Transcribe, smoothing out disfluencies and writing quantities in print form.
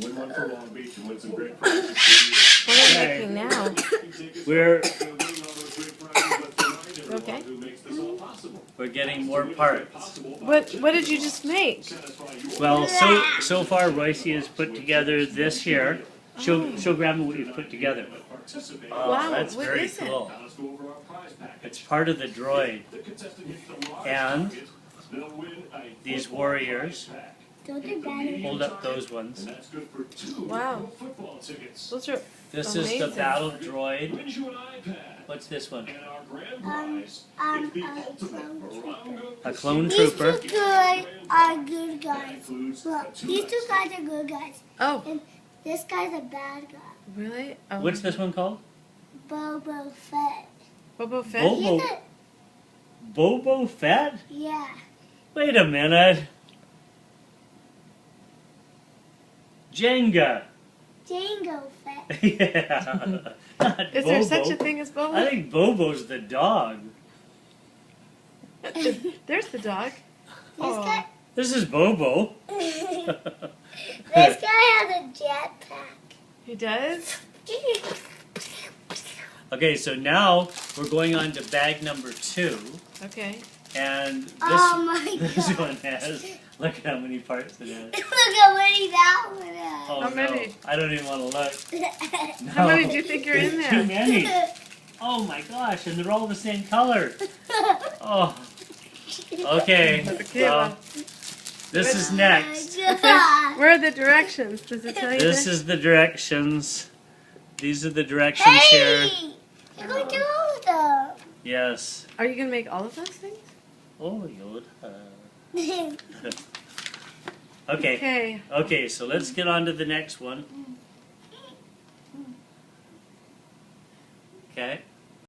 Win one for Long Beach and win some great prizes. What are you making now? We're Okay. we're getting more parts. What did you just make? Well, so far Royce has put together this here. Show Grandma what you've put together. Wow, That's what very is it? cool. It's part of the droid. And these warriors. Hold up those ones. Wow. Those are This amazing. is the battle droid. What's this one? A clone These trooper. two guys are good guys. Look, these two guys are good guys. Oh, And this guy's a bad guy. really? Oh. What's this one called? Boba Fett. Boba Fett? Bobo. He's a, Bobo Fett? yeah. Wait a minute. Jenga. Jango Fett. Yeah. Not Is there Bobo. such a thing as I Boba? think Bobo's the dog. There's the dog. This Oh. guy, This is Bobo. this guy has a jetpack. He does? Okay, so now we're going on to bag number 2. Okay. And this, Oh my this God. one has, look at how many parts it has. Look how many that one has. Oh How no, many? I don't even want to look. No. How many do you think are in There's Too there? many. Oh my gosh, and they're all the same color. Oh. Okay, so this is next. Where are the directions? Does it tell you This there? is the directions. These are the directions here. Hey! You're going to do all of them. Yes. Are you going to make all of those things? Oh, Yoda. Okay. Okay. Okay, so let's get on to the next one. Okay.